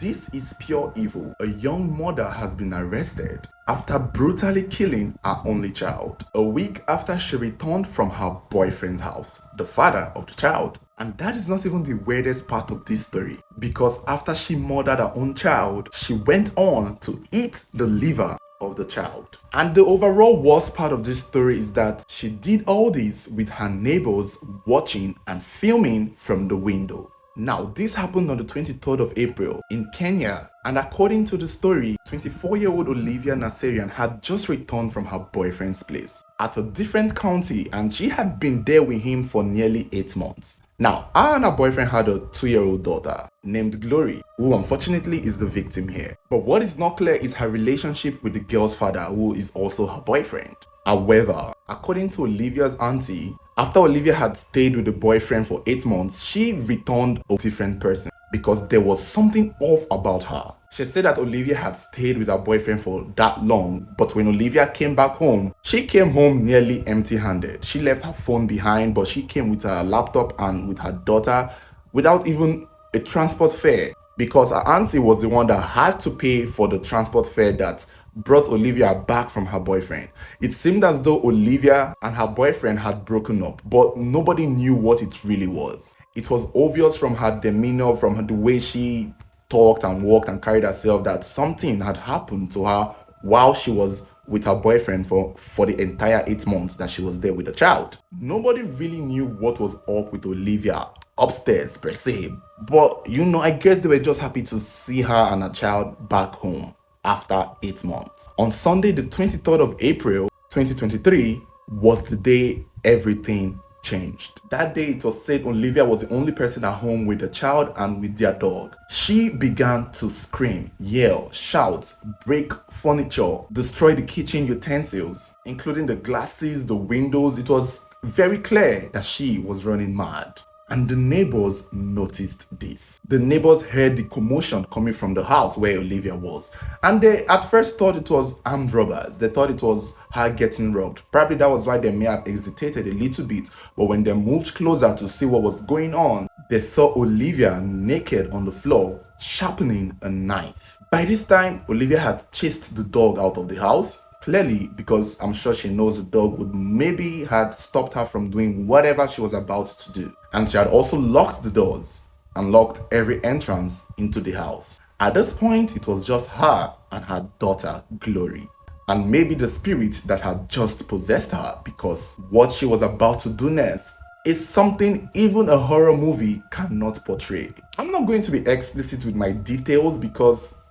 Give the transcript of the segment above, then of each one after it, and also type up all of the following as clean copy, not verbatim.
This is pure evil. A young mother has been arrested after brutally killing her only child, a week after she returned from her boyfriend's house, the father of the child. And that is not even the weirdest part of this story, because after she murdered her own child, she went on to eat the liver of the child. And the overall worst part of this story is that she did all this with her neighbors watching and filming from the window. Now, this happened on the 23rd of April in Kenya, and according to the story, 24-year-old Olivia Naserian had just returned from her boyfriend's place at a different county, and she had been there with him for nearly 8 months. Now, her and her boyfriend had a 2-year-old daughter named Glory, who unfortunately is the victim here. But what is not clear is her relationship with the girl's father, who is also her boyfriend. However, according to Olivia's auntie, after Olivia had stayed with the boyfriend for 8 months, she returned a different person because there was something off about her. She said that Olivia had stayed with her boyfriend for that long, but when Olivia came back home, she came home nearly empty-handed. She left her phone behind, but she came with her laptop and with her daughter without even a transport fare, because her auntie was the one that had to pay for the transport fare that brought Olivia back from her boyfriend. It seemed as though Olivia and her boyfriend had broken up, but nobody knew what it really was. It was obvious from her demeanor, from the way she talked and walked and carried herself, that something had happened to her while she was with her boyfriend for the entire 8 months that she was there with the child. Nobody really knew what was up with Olivia upstairs per se, but I guess they were just happy to see her and her child back home after 8 months. On Sunday, the 23rd of April 2023 was the day everything changed. That day, it was said Olivia was the only person at home with the child and with their dog. She began to scream, yell, shout, break furniture, destroy the kitchen utensils, including the glasses, the windows. It was very clear that she was running mad. And the neighbors noticed this. The neighbors heard the commotion coming from the house where Olivia was. And they at first thought it was armed robbers. They thought it was her getting robbed. Probably that was why they may have hesitated a little bit. But when they moved closer to see what was going on, they saw Olivia naked on the floor, sharpening a knife. By this time, Olivia had chased the dog out of the house. Clearly, because I'm sure she knows the dog would maybe had stopped her from doing whatever she was about to do. And she had also locked the doors and locked every entrance into the house. At this point, it was just her and her daughter, Glory. And maybe the spirit that had just possessed her, because what she was about to do next is something even a horror movie cannot portray. I'm not going to be explicit with my details because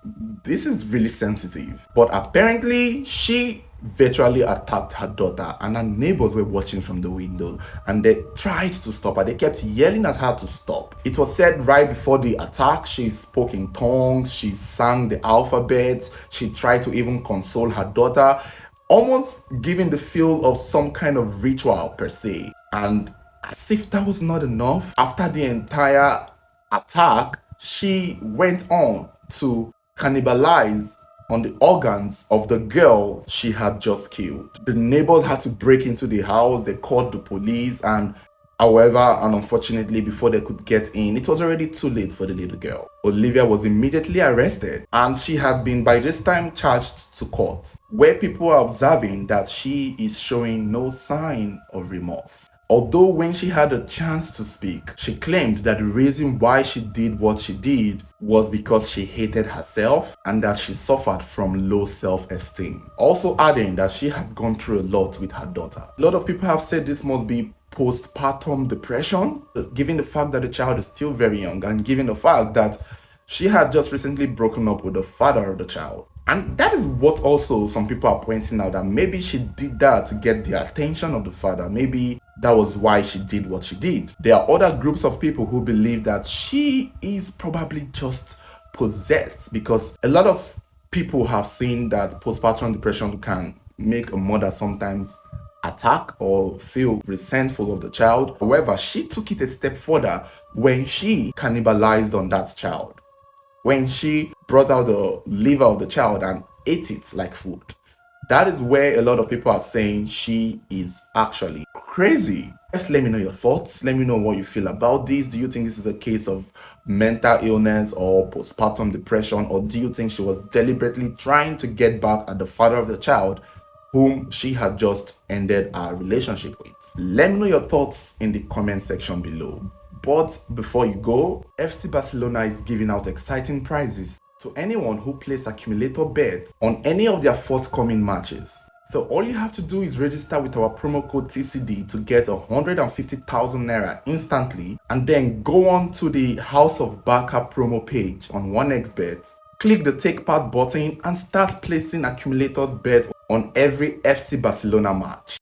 this is really sensitive. But apparently, she virtually attacked her daughter, and her neighbors were watching from the window, and they tried to stop her. They kept yelling at her to stop. It was said right before the attack, she spoke in tongues, she sang the alphabet, she tried to even console her daughter, almost giving the feel of some kind of ritual per se. And as if that was not enough, after the entire attack, she went on to cannibalize on the organs of the girl she had just killed. The neighbors had to break into the house. They called the police, and unfortunately, before they could get in, it was already too late for the little girl. Olivia was immediately arrested, and she had been by this time charged to court, where people are observing that she is showing no sign of remorse. Although when she had a chance to speak, she claimed that the reason why she did what she did was because she hated herself and that she suffered from low self-esteem. Also adding that she had gone through a lot with her daughter. A lot of people have said this must be postpartum depression, given the fact that the child is still very young and given the fact that she had just recently broken up with the father of the child. And that is what also some people are pointing out, that maybe she did that to get the attention of the father. Maybe that was why she did what she did. There are other groups of people who believe that she is probably just possessed, because a lot of people have seen that postpartum depression can make a mother sometimes attack or feel resentful of the child. However, she took it a step further when she cannibalized on that child. When she brought out the liver of the child and ate it like food. That is where a lot of people are saying she is actually crazy. Just let me know your thoughts. Let me know what you feel about this. Do you think this is a case of mental illness or postpartum depression, or do you think she was deliberately trying to get back at the father of the child whom she had just ended our relationship with? Let me know your thoughts in the comment section below. But before you go, FC Barcelona is giving out exciting prizes to anyone who plays accumulator bets on any of their forthcoming matches. So all you have to do is register with our promo code TCD to get 150,000 naira instantly, and then go on to the House of BARCA promo page on 1xBet, click the take part button and start placing accumulators bet on every FC Barcelona match.